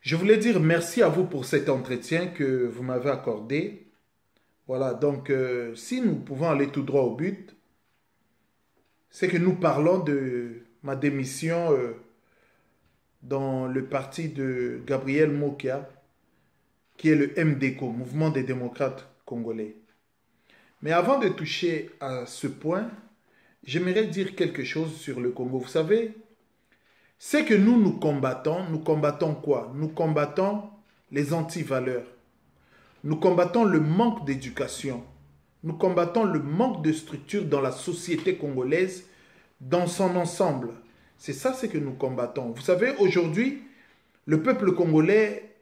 Je voulais dire merci à vous pour cet entretien que vous m'avez accordé. Voilà, donc si nous pouvons aller tout droit au but, c'est que nous parlons de ma démission dans le parti de Gabriel Mokia, qui est le MDCO, Mouvement des démocrates congolais. Mais avant de toucher à ce point, j'aimerais dire quelque chose sur le Congo. Vous savez, c'est que nous combattons quoi? Nous combattons les antivaleurs. Nous combattons le manque d'éducation. Nous combattons le manque de structure dans la société congolaise dans son ensemble. C'est ça ce que nous combattons. Vous savez, aujourd'hui, le peuple congolais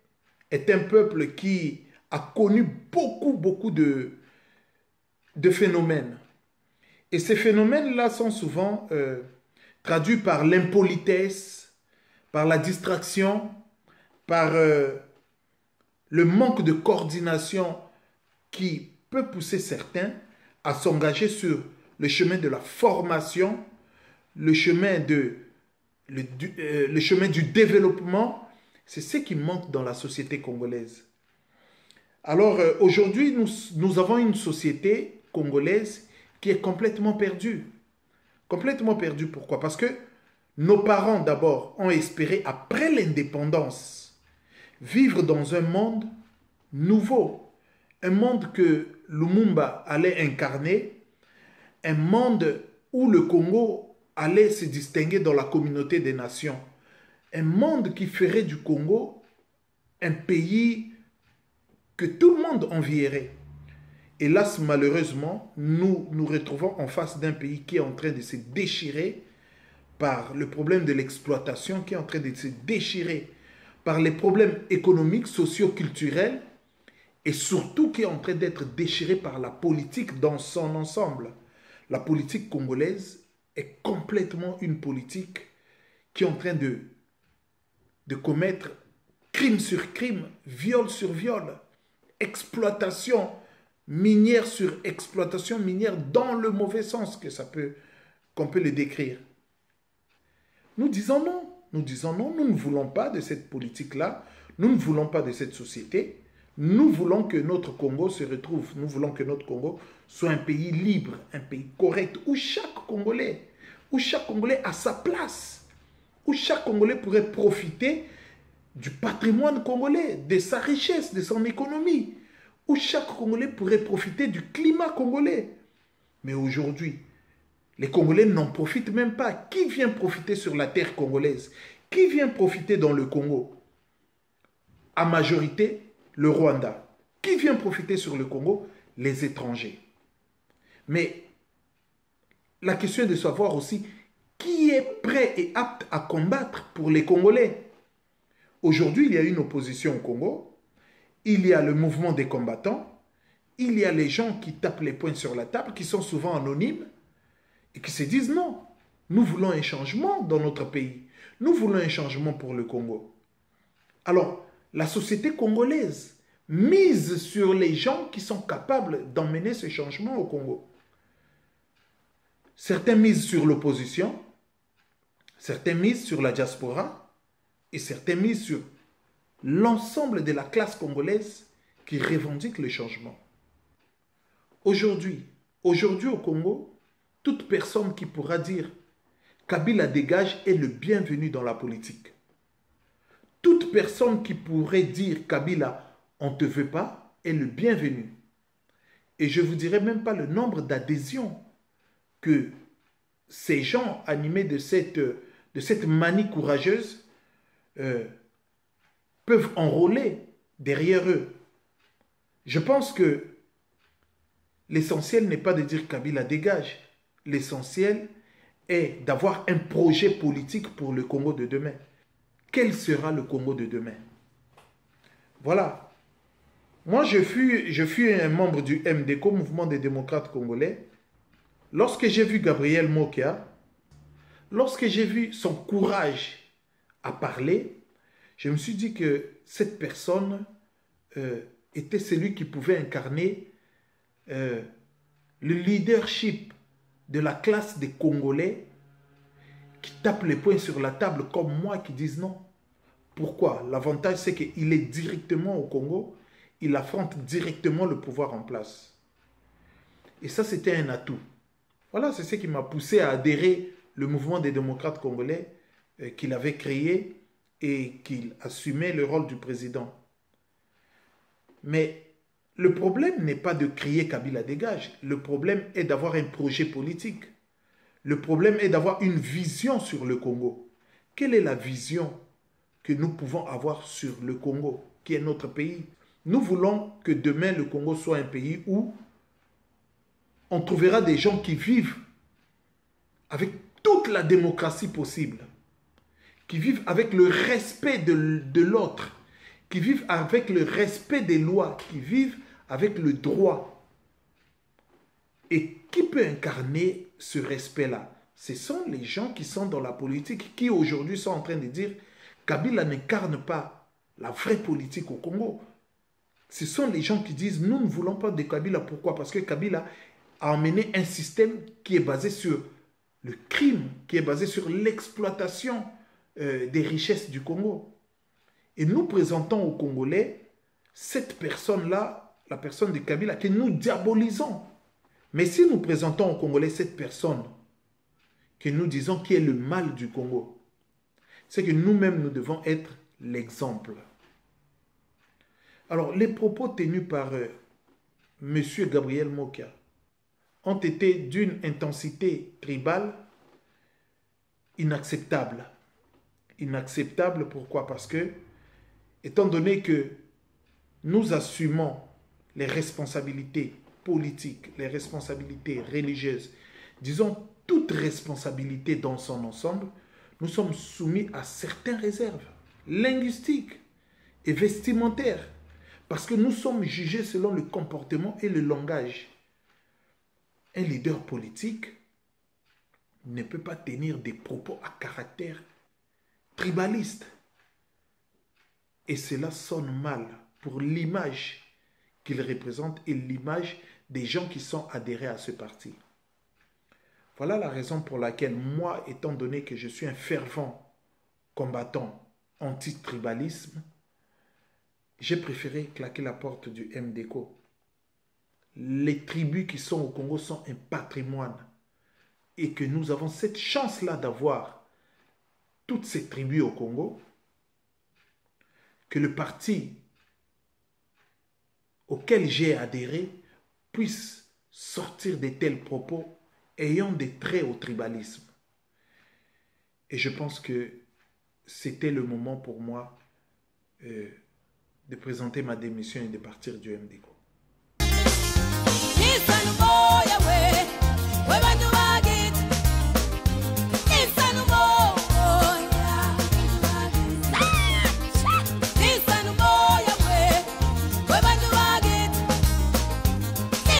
est un peuple qui a connu beaucoup de phénomènes. Et ces phénomènes-là sont souvent traduits par l'impolitesse, par la distraction, par le manque de coordination qui peut pousser certains à s'engager sur le chemin de la formation, le chemin du développement. C'est ce qui manque dans la société congolaise. Alors aujourd'hui, nous avons une société congolaise qui est complètement perdue. Complètement perdue, pourquoi? Parce que nos parents d'abord ont espéré, après l'indépendance, vivre dans un monde nouveau. Un monde que Lumumba allait incarner, un monde où le Congo allait se distinguer dans la communauté des nations. Un monde qui ferait du Congo un pays que tout le monde envierait. Hélas, malheureusement, nous nous retrouvons en face d'un pays qui est en train de se déchirer par le problème de l'exploitation, qui est en train de se déchirer par les problèmes économiques, socio-culturels, et surtout qui est en train d'être déchiré par la politique dans son ensemble. La politique congolaise est complètement une politique qui est en train de commettre crime sur crime, viol sur viol, exploitation minière sur exploitation minière dans le mauvais sens qu'on peut le décrire. Nous disons non, nous ne voulons pas de cette politique-là, nous ne voulons pas de cette société, nous voulons que notre Congo se retrouve, nous voulons que notre Congo soit un pays libre, un pays correct, où chaque Congolais a sa place, où chaque Congolais pourrait profiter du patrimoine congolais, de sa richesse, de son économie, où chaque Congolais pourrait profiter du climat congolais. Mais aujourd'hui, les Congolais n'en profitent même pas. Qui vient profiter sur la terre congolaise? Qui vient profiter dans le Congo? À majorité, le Rwanda. Qui vient profiter sur le Congo? Les étrangers. Mais la question est de savoir aussi qui est prêt et apte à combattre pour les Congolais. Aujourd'hui, il y a une opposition au Congo. Il y a le mouvement des combattants. Il y a les gens qui tapent les poings sur la table, qui sont souvent anonymes et qui se disent non, nous voulons un changement dans notre pays. Nous voulons un changement pour le Congo. Alors, la société congolaise mise sur les gens qui sont capables d'emmener ce changement au Congo. Certains misent sur l'opposition, certains misent sur la diaspora et certains misent sur l'ensemble de la classe congolaise qui revendique le changement. Aujourd'hui au Congo, toute personne qui pourra dire Kabila dégage est le bienvenu dans la politique. Toute personne qui pourrait dire Kabila, on ne te veut pas, est le bienvenu. Et je ne vous dirai même pas le nombre d'adhésions que ces gens animés de cette manie courageuse peuvent enrôler derrière eux. Je pense que l'essentiel n'est pas de dire Kabila dégage. L'essentiel est d'avoir un projet politique pour le Congo de demain. Quel sera le Congo de demain? Voilà. Moi, je fus un membre du MDCO, Mouvement des démocrates congolais. Lorsque j'ai vu Gabriel Mokia, lorsque j'ai vu son courage à parler, je me suis dit que cette personne était celui qui pouvait incarner le leadership de la classe des Congolais qui tapent les poings sur la table comme moi, qui disent non. Pourquoi? L'avantage, c'est qu'il est directement au Congo, il affronte directement le pouvoir en place. Et ça, c'était un atout. Voilà, c'est ce qui m'a poussé à adhérer le mouvement des démocrates congolais qu'il avait créé et qu'il assumait le rôle du président. Mais le problème n'est pas de crier Kabila dégage. Le problème est d'avoir un projet politique. Le problème est d'avoir une vision sur le Congo. Quelle est la vision que nous pouvons avoir sur le Congo, qui est notre pays? Nous voulons que demain le Congo soit un pays où on trouvera des gens qui vivent avec toute la démocratie possible, qui vivent avec le respect de l'autre, qui vivent avec le respect des lois, qui vivent avec le droit. Et qui peut incarner ce respect-là? Ce sont les gens qui sont dans la politique, qui aujourd'hui sont en train de dire Kabila n'incarne pas la vraie politique au Congo. Ce sont les gens qui disent nous ne voulons pas de Kabila. Pourquoi? Parce que Kabila a emmené un système qui est basé sur le crime, qui est basé sur l'exploitation des richesses du Congo. Et nous présentons aux Congolais cette personne-là, la personne de Kabila, que nous diabolisons. Mais si nous présentons aux Congolais cette personne que nous disons qui est le mal du Congo, c'est que nous-mêmes, nous devons être l'exemple. Alors, les propos tenus par M. Gabriel Mokia ont été d'une intensité tribale inacceptable. Inacceptable, pourquoi? Parce que, étant donné que nous assumons les responsabilités politiques, les responsabilités religieuses, disons toute responsabilité dans son ensemble, nous sommes soumis à certaines réserves linguistiques et vestimentaires, parce que nous sommes jugés selon le comportement et le langage. Un leader politique ne peut pas tenir des propos à caractère tribaliste. Et cela sonne mal pour l'image qu'il représente et l'image des gens qui sont adhérés à ce parti. Voilà la raison pour laquelle moi, étant donné que je suis un fervent combattant anti-tribalisme, j'ai préféré claquer la porte du MDCO. Les tribus qui sont au Congo sont un patrimoine et que nous avons cette chance-là d'avoir toutes ces tribus au Congo, que le parti auquel j'ai adhéré puisse sortir de tels propos ayant des traits au tribalisme. Et je pense que c'était le moment pour moi de présenter ma démission et de partir du MDCO.